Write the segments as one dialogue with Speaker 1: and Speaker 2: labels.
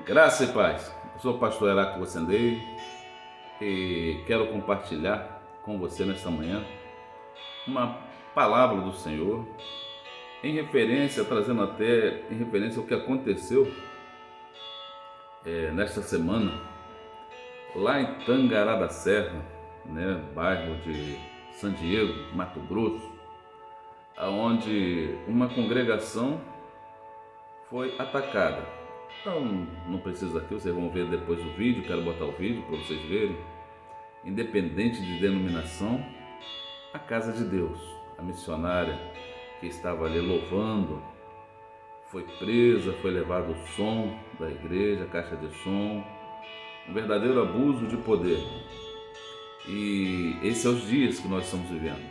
Speaker 1: Graça e paz. Eu sou o pastor Heráclito Gocendei e quero compartilhar com você nesta manhã uma palavra do Senhor trazendo até em referência ao que aconteceu nesta semana lá em Tangará da Serra, bairro de San Diego, Mato Grosso, onde uma congregação foi atacada. Então, não precisa aqui, vocês vão ver depois o vídeo, quero botar o vídeo para vocês verem. Independente de denominação, a casa de Deus, a missionária que estava ali louvando, foi presa, foi levado o som da igreja, a caixa de som, um verdadeiro abuso de poder. E esses são os dias que nós estamos vivendo,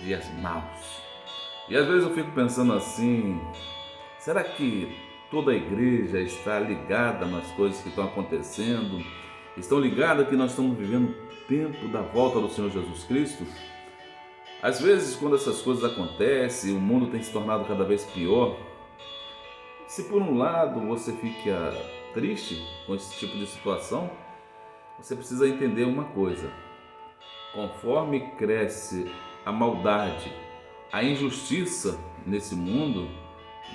Speaker 1: dias maus. E às vezes eu fico pensando assim, será que toda a igreja está ligada nas coisas que estão acontecendo? Estão ligadas que nós estamos vivendo o tempo da volta do Senhor Jesus Cristo? Às vezes, quando essas coisas acontecem, o mundo tem se tornado cada vez pior. Se por um lado você fica triste com esse tipo de situação, você precisa entender uma coisa: conforme cresce a maldade, a injustiça nesse mundo,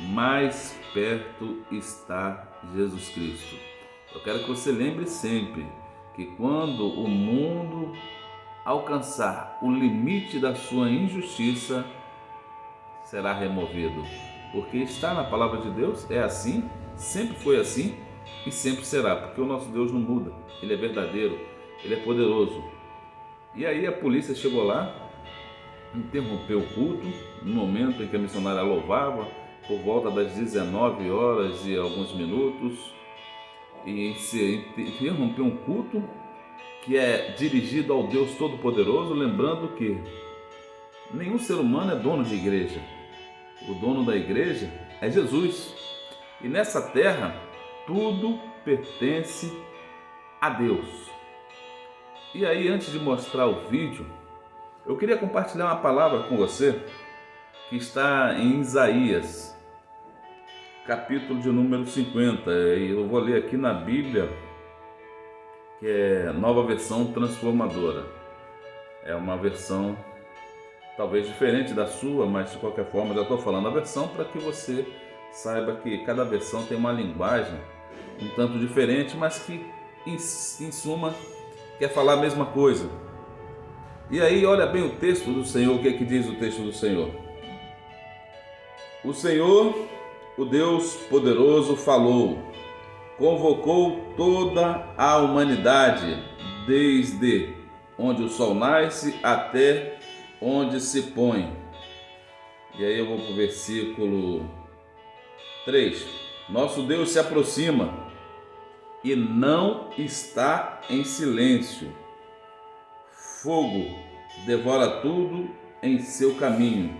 Speaker 1: mais perto está Jesus Cristo. Eu quero que você lembre sempre que quando o mundo alcançar o limite da sua injustiça, será removido. Porque está na palavra de Deus, é assim, sempre foi assim e sempre será. Porque o nosso Deus não muda, Ele é verdadeiro, Ele é poderoso. E aí a polícia chegou lá, interrompeu o culto, no momento em que a missionária louvava, por volta das 19 horas e alguns minutos, e se interrompeu um culto que é dirigido ao Deus Todo-Poderoso, lembrando que nenhum ser humano é dono de igreja. O dono da igreja é Jesus. E nessa terra, tudo pertence a Deus. E aí, antes de mostrar o vídeo, eu queria compartilhar uma palavra com você que está em Isaías, capítulo de número 50. E eu vou ler aqui na Bíblia, que é Nova Versão Transformadora. É uma versão talvez diferente da sua, mas de qualquer forma já estou falando a versão para que você saiba que cada versão tem uma linguagem um tanto diferente, mas que em suma quer falar a mesma coisa. E aí olha bem o texto do Senhor, o que é que diz o texto do Senhor? O Senhor, o Deus poderoso, falou, convocou toda a humanidade, desde onde o sol nasce até onde se põe. E aí eu vou para o versículo 3. Nosso Deus se aproxima e não está em silêncio. Fogo devora tudo em seu caminho,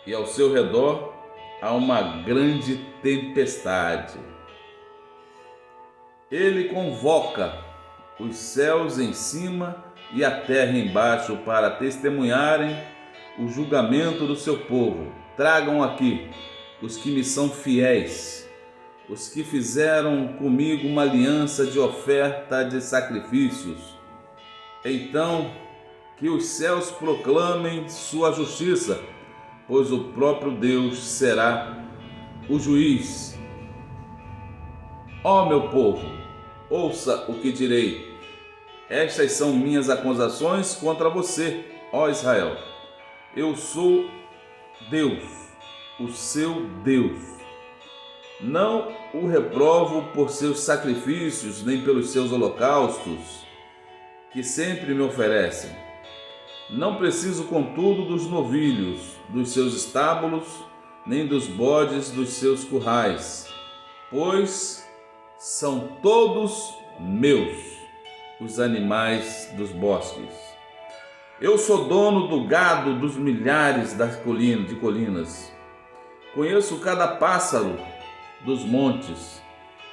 Speaker 1: e ao seu redor há uma grande tempestade. Ele convoca os céus em cima e a terra embaixo para testemunharem o julgamento do seu povo. Tragam aqui os que me são fiéis, os que fizeram comigo uma aliança de oferta de sacrifícios. Então, que os céus proclamem sua justiça, pois o próprio Deus será o juiz. Ó meu povo, ouça o que direi. Estas são minhas acusações contra você, ó Israel. Eu sou Deus, o seu Deus. Não o reprovo por seus sacrifícios, nem pelos seus holocaustos, que sempre me oferecem. Não preciso, contudo, dos novilhos dos seus estábulos, nem dos bodes dos seus currais, pois são todos meus, os animais dos bosques. Eu sou dono do gado dos milhares de colinas. Conheço cada pássaro dos montes,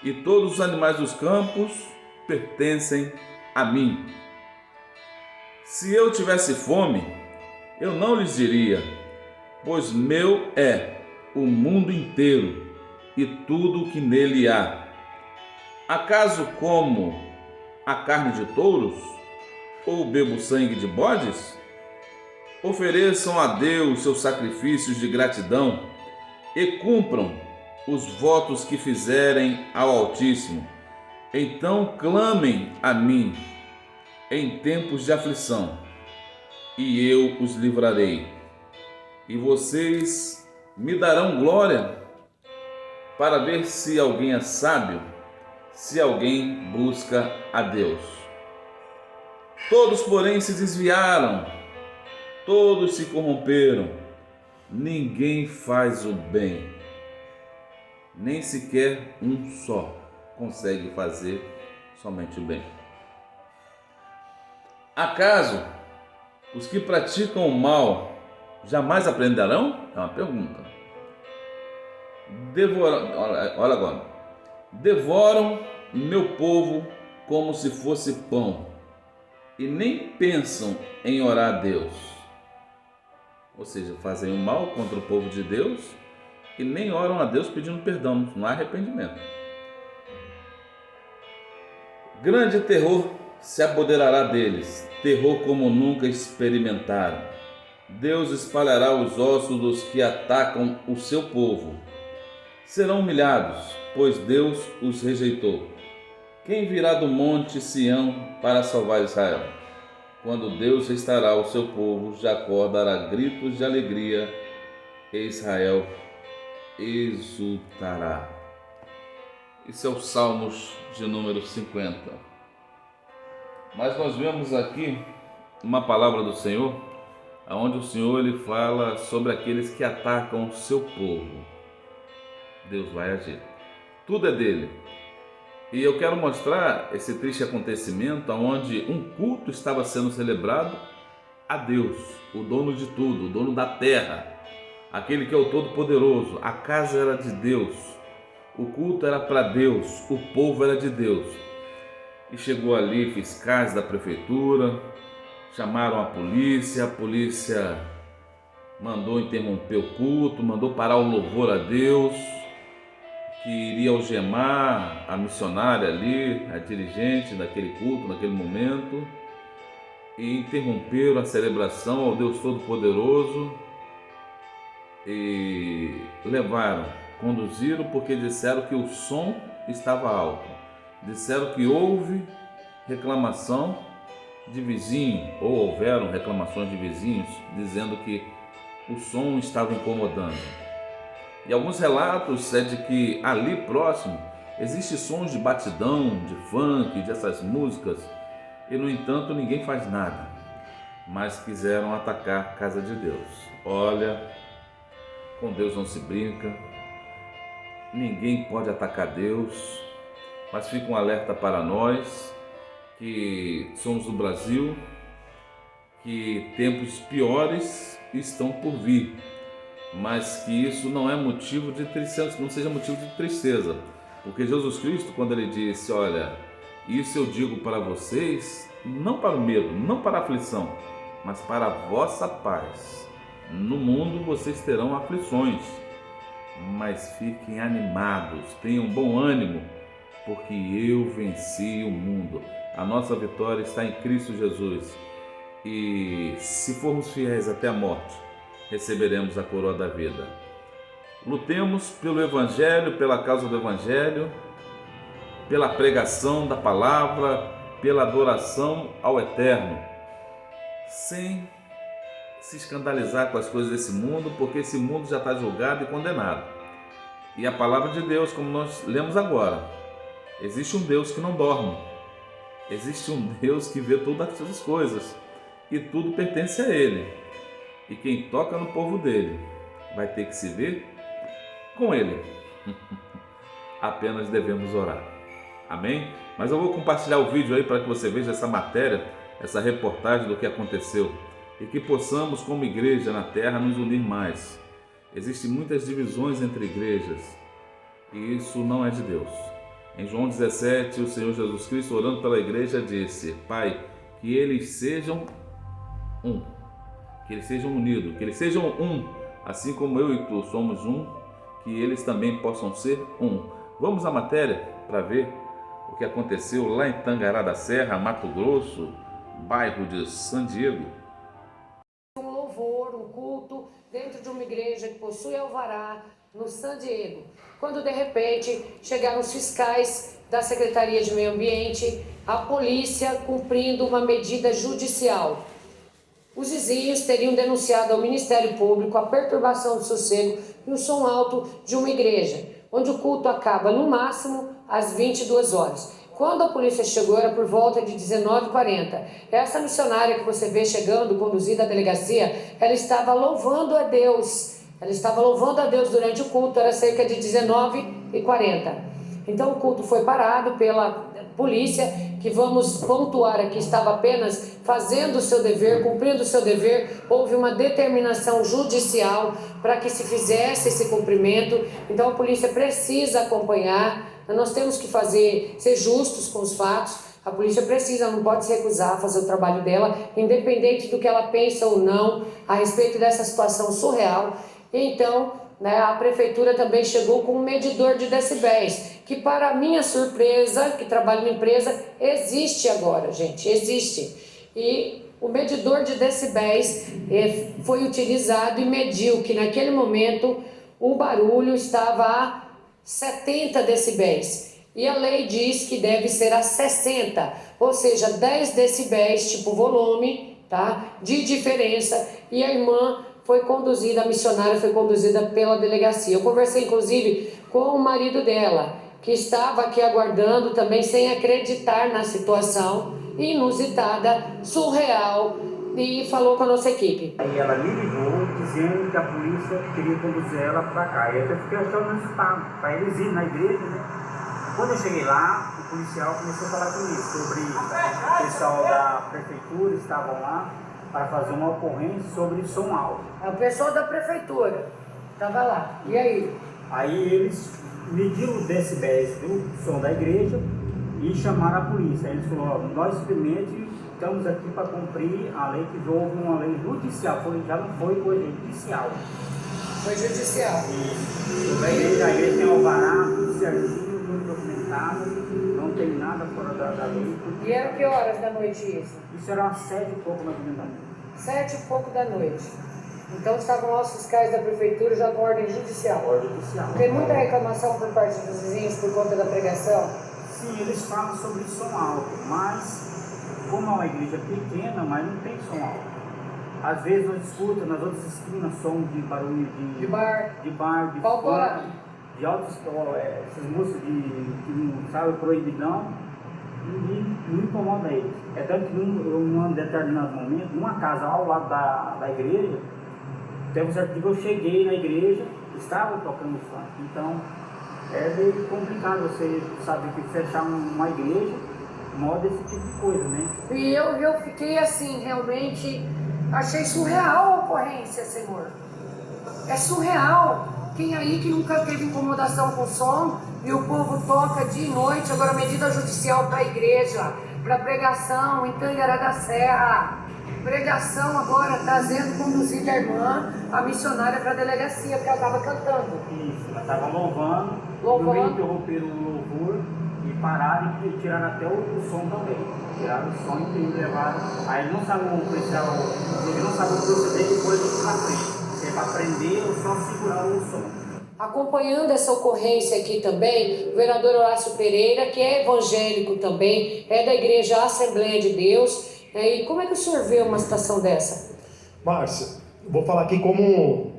Speaker 1: e todos os animais dos campos pertencem a mim. Se eu tivesse fome, eu não lhes diria, pois meu é o mundo inteiro e tudo o que nele há. Acaso como a carne de touros ou bebo sangue de bodes? Ofereçam a Deus seus sacrifícios de gratidão e cumpram os votos que fizerem ao Altíssimo. Então clamem a mim em tempos de aflição, e eu os livrarei. E vocês me darão glória, para ver se alguém é sábio, se alguém busca a Deus. Todos, porém, se desviaram, todos se corromperam, ninguém faz o bem, nem sequer um só consegue fazer somente o bem. Acaso os que praticam o mal jamais aprenderão? É uma pergunta. Olha agora. Devoram meu povo como se fosse pão, e nem pensam em orar a Deus. Ou seja, fazem o mal contra o povo de Deus e nem oram a Deus pedindo perdão, não há arrependimento. Grande terror se apoderará deles, terror como nunca experimentaram. Deus espalhará os ossos dos que atacam o seu povo. Serão humilhados, pois Deus os rejeitou. Quem virá do monte Sião para salvar Israel? Quando Deus restaurará o seu povo, Jacó dará gritos de alegria e Israel exultará. Esse é o Salmos de número 50. Mas nós vemos aqui uma palavra do Senhor, onde o Senhor ele fala sobre aqueles que atacam o seu povo. Deus vai agir. Tudo é dele. E eu quero mostrar esse triste acontecimento onde um culto estava sendo celebrado a Deus, o dono de tudo, o dono da terra, aquele que é o Todo-Poderoso. A casa era de Deus, o culto era para Deus, o povo era de Deus. E chegou ali fiscais da prefeitura, chamaram a polícia mandou interromper o culto, mandou parar o louvor a Deus, que iria algemar a missionária ali, a dirigente daquele culto, naquele momento, e interromperam a celebração ao Deus Todo-Poderoso e conduziram porque disseram que o som estava alto, disseram que houve reclamação de vizinho, ou houveram reclamações de vizinhos, dizendo que o som estava incomodando. E alguns relatos é de que ali próximo existem sons de batidão, de funk, dessas músicas, e no entanto ninguém faz nada, mas quiseram atacar a casa de Deus. Olha, com Deus não se brinca, ninguém pode atacar Deus, mas fica um alerta para nós que somos do Brasil, que tempos piores estão por vir, mas que isso não é motivo de tristeza, não seja motivo de tristeza, porque Jesus Cristo, quando ele disse, olha, isso eu digo para vocês, não para o medo, não para a aflição, mas para a vossa paz. No mundo vocês terão aflições, mas fiquem animados, tenham bom ânimo, porque eu venci o mundo. A nossa vitória está em Cristo Jesus, e se formos fiéis até a morte, receberemos a coroa da vida. Lutemos pelo Evangelho, pela causa do Evangelho, pela pregação da palavra, pela adoração ao Eterno, sem se escandalizar com as coisas desse mundo, porque esse mundo já está julgado e condenado. E a palavra de Deus, como nós lemos agora, existe um Deus que não dorme, existe um Deus que vê todas as coisas e tudo pertence a Ele. E quem toca no povo dele vai ter que se ver com Ele. Apenas devemos orar. Amém? Mas eu vou compartilhar o vídeo aí para que você veja essa matéria, essa reportagem do que aconteceu, e que possamos, como igreja na terra, nos unir mais. Existem muitas divisões entre igrejas e isso não é de Deus. Em João 17, o Senhor Jesus Cristo, orando pela igreja, disse: Pai, que eles sejam um, que eles sejam unidos, que eles sejam um, assim como eu e tu somos um, que eles também possam ser um. Vamos à matéria para ver o que aconteceu lá em Tangará da Serra, Mato Grosso, bairro de San Diego.
Speaker 2: Um louvor, um culto dentro de uma igreja que possui alvará no San Diego, quando de repente chegaram os fiscais da Secretaria de Meio Ambiente, a polícia cumprindo uma medida judicial. Os vizinhos teriam denunciado ao Ministério Público a perturbação do sossego e o som alto de uma igreja, onde o culto acaba no máximo às 22 horas. Quando a polícia chegou era por volta de 19h40. Essa missionária que você vê chegando, conduzida à delegacia, ela estava louvando a Deus. Ela estava louvando a Deus durante o culto, era cerca de 19h40. Então o culto foi parado pela polícia, que vamos pontuar aqui, estava apenas fazendo o seu dever, cumprindo o seu dever. Houve uma determinação judicial para que se fizesse esse cumprimento. Então a polícia precisa acompanhar, nós temos que ser justos com os fatos. A polícia precisa, não pode se recusar a fazer o trabalho dela, independente do que ela pensa ou não a respeito dessa situação surreal. Então, a prefeitura também chegou com um medidor de decibéis, que para minha surpresa, que trabalho na empresa, existe agora, gente, existe. E o medidor de decibéis foi utilizado e mediu que naquele momento o barulho estava a 70 decibéis. E a lei diz que deve ser a 60, ou seja, 10 decibéis, tipo volume, tá? De diferença. E a irmã foi conduzida, a missionária foi conduzida pela delegacia. Eu conversei inclusive com o marido dela, que estava aqui aguardando também sem acreditar na situação inusitada, surreal, e falou com a nossa equipe.
Speaker 3: Aí ela me ligou dizendo que a polícia queria conduzir ela para cá. E eu fiquei achando no estado, para eles irem na igreja, né? Quando eu cheguei lá, o policial começou a falar comigo sobre o pessoal da prefeitura, estavam lá para fazer uma ocorrência sobre som alto.
Speaker 2: O pessoal da prefeitura estava lá. E aí?
Speaker 3: Aí eles mediram os decibéis do som da igreja e chamaram a polícia. Aí eles falaram, nós simplesmente estamos aqui para cumprir a lei, que houve uma lei judicial, já não foi coisa judicial.
Speaker 2: Foi judicial.
Speaker 3: E a igreja tem alvará, tudo certinho, tudo documentado, não tem nada fora da lei.
Speaker 2: E era que horas da noite isso?
Speaker 3: Isso era umas 7 e pouco mais ou menos da noite.
Speaker 2: 7 e pouco da noite. Então estavam lá os fiscais da prefeitura já com ordem judicial.
Speaker 3: Ordem judicial.
Speaker 2: Tem muita reclamação por parte dos vizinhos por conta da pregação?
Speaker 3: Sim, eles falam sobre som alto, mas como é uma igreja pequena, mas não tem som alto. Às vezes nós escutamos nas outras esquinas som de barulho de bar, de funk, de altos, essas músicas que não sabe proibidão, e não incomoda eles. É tanto que num determinado momento, numa casa ao lado da igreja, teve um certo dia que eu cheguei na igreja, estavam tocando funk. Então é meio complicado você saber que fechar uma igreja moda esse tipo de coisa, né?
Speaker 2: E eu fiquei assim, realmente, achei surreal a ocorrência, Senhor. É surreal. Quem aí que nunca teve incomodação com som e o povo toca dia e noite, agora medida judicial para a igreja, para pregação em Tangará da Serra. Pregação agora trazendo, conduzida a irmã, a missionária para a delegacia, porque ela estava cantando.
Speaker 3: Isso, ela estava louvando, no meio interromperam o louvor e pararam e tiraram até o som também. Tiraram o som e levaram. Aí ele não sabe o policial, ele não sabe o proceder depois do na frente. É para prender ou só segurar o som.
Speaker 2: Acompanhando essa ocorrência aqui também, o vereador Horácio Pereira, que é evangélico também, é da Igreja Assembleia de Deus. E como é que o senhor vê uma situação dessa?
Speaker 4: Márcia, vou falar aqui como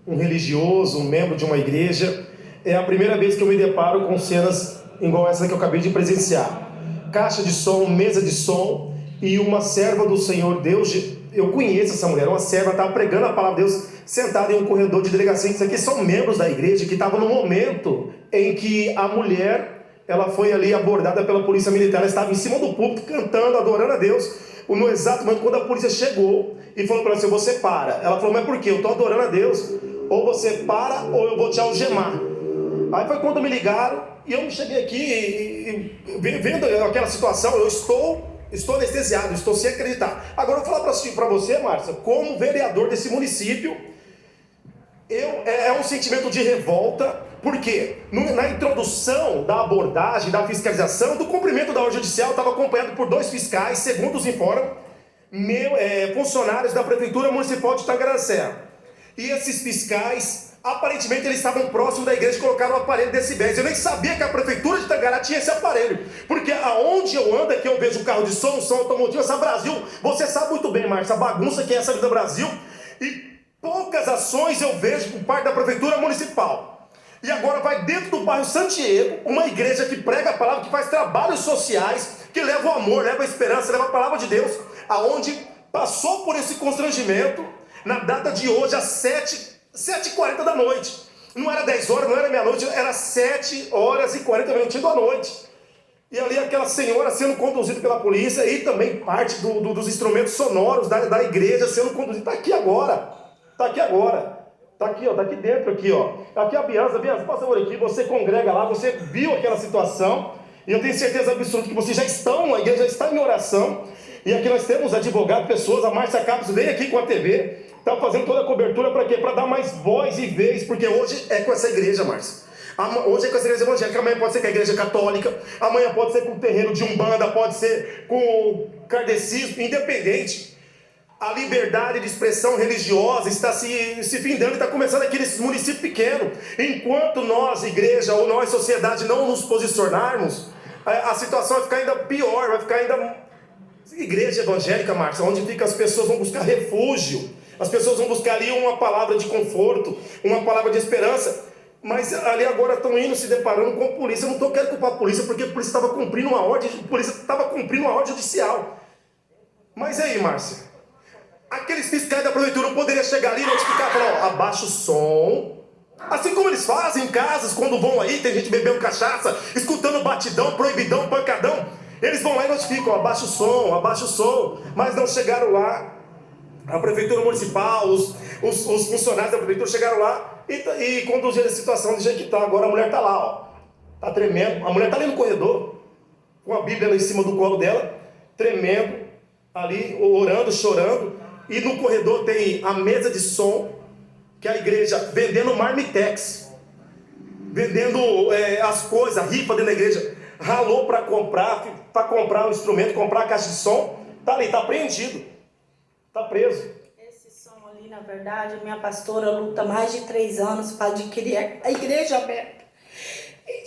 Speaker 4: um religioso, um membro de uma igreja. É a primeira vez que eu me deparo com cenas igual essa que eu acabei de presenciar. Caixa de som, mesa de som e uma serva do Senhor Deus. Eu conheço essa mulher, uma serva, estava pregando a palavra de Deus, sentada em um corredor de delegacia. Isso aqui são membros da igreja que estavam no momento em que a mulher, ela foi ali abordada pela polícia militar. Ela estava em cima do púlpito, cantando, adorando a Deus. No exato momento, quando a polícia chegou e falou para ela assim, você para. Ela falou, mas por quê? Eu estou adorando a Deus. Ou você para, ou eu vou te algemar. Aí foi quando me ligaram, e eu cheguei aqui, vendo aquela situação, eu estou anestesiado, estou sem acreditar. Agora eu vou falar para você, Márcia, como vereador desse município, é um sentimento de revolta, Por quê? Na introdução da abordagem, da fiscalização, do cumprimento da ordem judicial, estava acompanhado por 2 fiscais, segundo os informam, funcionários da Prefeitura Municipal de Tangará da Serra. E esses fiscais, aparentemente, eles estavam próximos da igreja e colocaram o aparelho de decibéis. Eu nem sabia que a Prefeitura de Tangará tinha esse aparelho. Porque aonde eu ando aqui, eu vejo um carro de som automotivo, essa Brasil, você sabe muito bem, Márcio, a bagunça que é essa vida Brasil. E poucas ações eu vejo por parte da Prefeitura Municipal. E agora vai dentro do bairro Santiago, uma igreja que prega a palavra, que faz trabalhos sociais, que leva o amor, leva a esperança, leva a palavra de Deus, aonde passou por esse constrangimento na data de hoje, às 7h40 da noite. Não era 10 horas, não era meia-noite, era 7h40 da noite. E ali aquela senhora sendo conduzida pela polícia e também parte dos instrumentos sonoros da igreja sendo conduzida. Está aqui agora. Está aqui agora. Está aqui, ó, tá aqui dentro, aqui, ó. Aqui a Bianca, passa por aqui, você congrega lá, você viu aquela situação, e eu tenho certeza absoluta que vocês já estão, a igreja já está em oração, e aqui nós temos advogados, pessoas, a Márcia Capos veio aqui com a TV, está fazendo toda a cobertura para quê? Para dar mais voz e vez, porque hoje é com essa igreja, Márcia. Hoje é com essa igreja evangélica, amanhã pode ser com a igreja católica, amanhã pode ser com o terreiro de Umbanda, pode ser com o kardecismo, independente. A liberdade de expressão religiosa está se findando e está começando aqui nesses municípios pequenos. Enquanto nós, igreja, ou nós, sociedade, não nos posicionarmos, a situação vai ficar ainda pior, vai ficar ainda... Igreja evangélica, Márcia, onde fica as pessoas vão buscar refúgio, as pessoas vão buscar ali uma palavra de conforto, uma palavra de esperança, mas ali agora estão indo se deparando com a polícia. Eu não estou querendo culpar a polícia, porque a polícia estava cumprindo uma ordem, judicial. Mas aí, Márcia, aqueles fiscais da prefeitura não poderiam chegar ali e notificar, falar, ó, abaixa o som. Assim como eles fazem em casas, quando vão aí, tem gente bebendo cachaça, escutando batidão, proibidão, pancadão. Eles vão lá e notificam, ó, abaixa o som. Mas não chegaram lá. A prefeitura municipal, os funcionários da prefeitura chegaram lá e conduziram a situação do jeito que está. Agora a mulher está lá, ó. Está tremendo. A mulher está ali no corredor, com a Bíblia lá em cima do colo dela, tremendo, ali, orando, chorando. E no corredor tem a mesa de som, que a igreja vendendo marmitex, vendendo as coisas, rifa dentro da igreja, ralou para comprar um instrumento, comprar a caixa de som, tá ali, tá apreendido, tá preso.
Speaker 5: Esse som ali, na verdade, a minha pastora luta mais de 3 anos para adquirir a igreja aberta.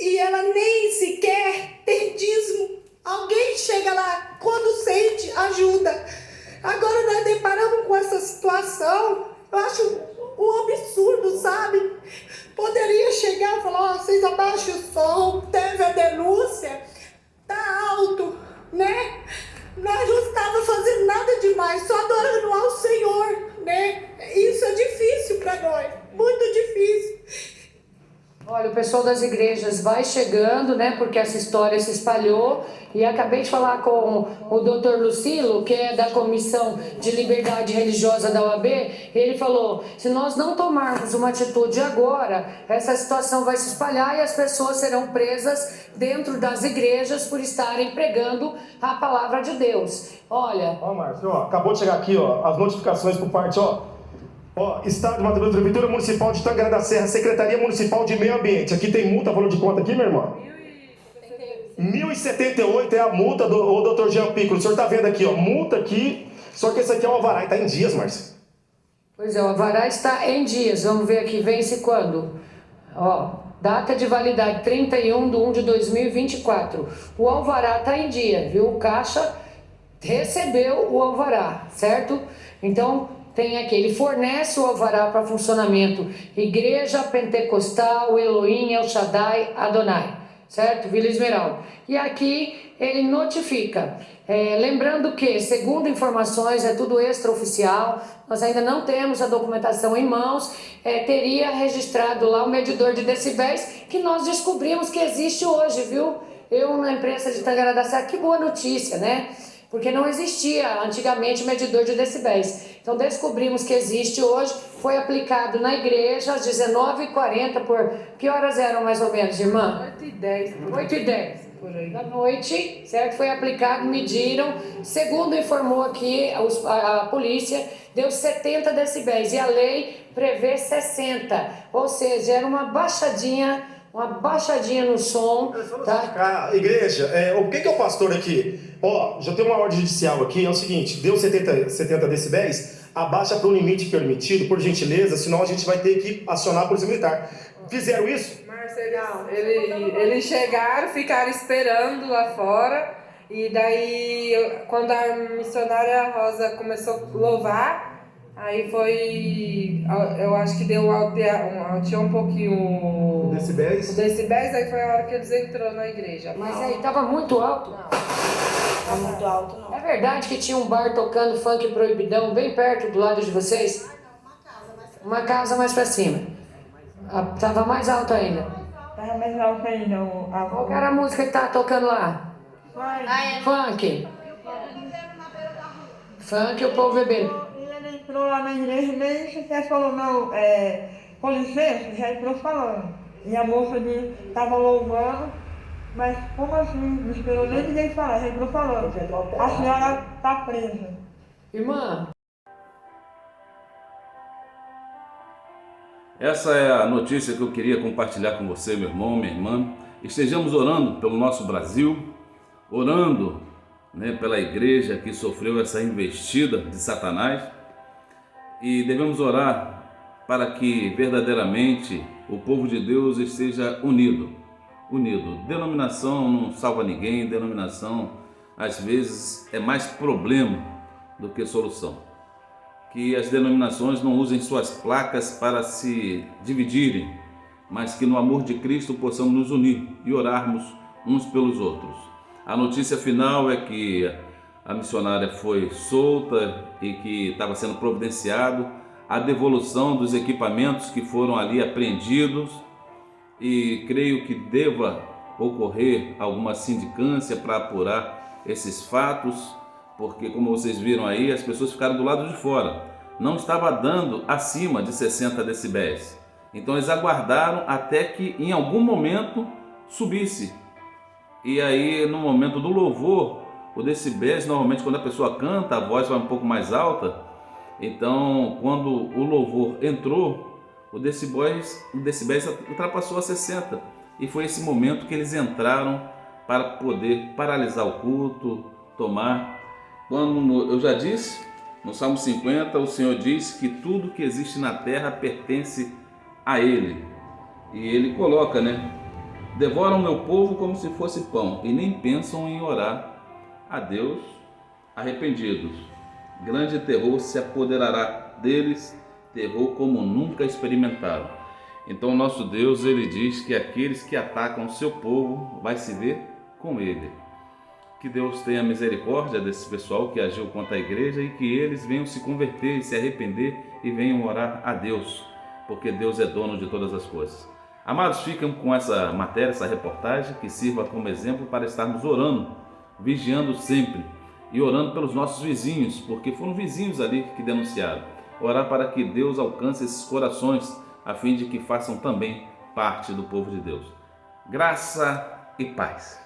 Speaker 5: E ela nem sequer tem dízimo. Alguém chega lá, quando sente, ajuda. Agora nós deparamos com essa situação, eu acho um absurdo, sabe? Poderia chegar e falar, ó, vocês abaixem o som, teve a denúncia, tá alto, né? Nós não estávamos fazendo nada demais, só adorando ao Senhor, né? Isso é difícil para nós, muito difícil.
Speaker 2: Olha, o pessoal das igrejas vai chegando, né, porque essa história se espalhou, e acabei de falar com o Dr. Lucilo, que é da Comissão de Liberdade Religiosa da OAB, e ele falou, se nós não tomarmos uma atitude agora, essa situação vai se espalhar e as pessoas serão presas dentro das igrejas por estarem pregando a palavra de Deus. Olha...
Speaker 4: Ó, Márcio, ó, acabou de chegar aqui, ó, as notificações por parte, ó, Estado de Mato Grosso, Prefeitura Municipal de Tangará da Serra, Secretaria Municipal de Meio Ambiente. Aqui tem multa, valor de conta aqui, meu irmão? 1.078 é a multa do Dr. Jean Piccolo. O senhor está vendo aqui, ó, multa aqui, só que esse aqui é o alvará, está em dias, Márcio.
Speaker 2: Pois é, o alvará está em dias, vamos ver aqui, vence quando? Ó, data de validade 31/1/2024. O alvará está em dia, viu? O Caixa recebeu o alvará, certo? Então... tem aqui, ele fornece o alvará para funcionamento Igreja Pentecostal Elohim El Shaddai Adonai, certo? Vila Esmeralda. E aqui ele notifica, lembrando que, segundo informações, é tudo extraoficial, nós ainda não temos a documentação em mãos, teria registrado lá o medidor de decibéis, que nós descobrimos que existe hoje, viu? Eu, na imprensa de Tangará da Serra, que boa notícia, né? Porque não existia antigamente medidor de decibéis. Então descobrimos que existe hoje, foi aplicado na igreja às 19h40 por... Que horas eram mais ou menos, irmã?
Speaker 6: 8h10.
Speaker 2: 8h10.
Speaker 6: por aí.
Speaker 2: Da noite, certo? Foi aplicado, mediram. Segundo informou aqui a polícia, deu 70 decibéis e a lei prevê 60. Ou seja, era uma baixadinha no som. Tá?
Speaker 4: Igreja, o que é o pastor aqui? Ó, já tem uma ordem judicial aqui, é o seguinte, deu 70 decibéis, abaixa para o limite permitido, por gentileza, senão a gente vai ter que acionar a polícia militar. Fizeram isso?
Speaker 6: Marcelo, eles chegaram, ficaram esperando lá fora, e daí, quando a missionária Rosa começou a louvar, aí foi, eu acho que deu alteou um pouquinho o decibéis, aí foi a hora que eles entraram na igreja.
Speaker 2: Mas aí tava muito alto?
Speaker 5: Não, tá muito alto não.
Speaker 2: É verdade que tinha um bar tocando funk proibidão bem perto do lado de vocês? Uma casa mais pra cima. Tava mais alto ainda.
Speaker 6: Tava mais alto ainda.
Speaker 2: Qual que era a música que tava tocando lá? Funk. Funk e o povo bebendo.
Speaker 6: Ele entrou lá na igreja e nem sequer falou, não, com licença, já entrou falando. E a moça tava louvando, mas como assim? Não esperou nem ninguém falar, já entrou falando. A senhora tá presa.
Speaker 2: Irmã.
Speaker 1: Essa é a notícia que eu queria compartilhar com você, meu irmão, minha irmã. Estejamos orando pelo nosso Brasil, orando, pela igreja que sofreu essa investida de Satanás, e devemos orar para que verdadeiramente o povo de Deus esteja unido. Denominação não salva ninguém, denominação às vezes é mais problema do que solução. Que as denominações não usem suas placas para se dividirem, mas que no amor de Cristo possamos nos unir e orarmos uns pelos outros. A notícia final é que a missionária foi solta e que estava sendo providenciado a devolução dos equipamentos que foram ali apreendidos, e creio que deva ocorrer alguma sindicância para apurar esses fatos, porque como vocês viram aí, as pessoas ficaram do lado de fora, não estava dando acima de 60 decibéis, então eles aguardaram até que em algum momento subisse, e aí no momento do louvor, o decibéis, normalmente quando a pessoa canta, a voz vai um pouco mais alta, então quando o louvor entrou, o decibéis ultrapassou a 60, e foi esse momento que eles entraram para poder paralisar o culto, tomar. Quando eu já disse, no Salmo 50, o Senhor diz que tudo que existe na terra pertence a Ele. E Ele coloca, devoram meu povo como se fosse pão, e nem pensam em orar a Deus arrependidos. Grande terror se apoderará deles, terror como nunca experimentaram. Então nosso Deus, Ele diz que aqueles que atacam o seu povo vai se ver com Ele. Que Deus tenha misericórdia desse pessoal que agiu contra a igreja e que eles venham se converter e se arrepender e venham orar a Deus, porque Deus é dono de todas as coisas. Amados, ficam com essa matéria, essa reportagem, que sirva como exemplo para estarmos orando, vigiando sempre e orando pelos nossos vizinhos, porque foram vizinhos ali que denunciaram. Orar para que Deus alcance esses corações, a fim de que façam também parte do povo de Deus. Graça e paz.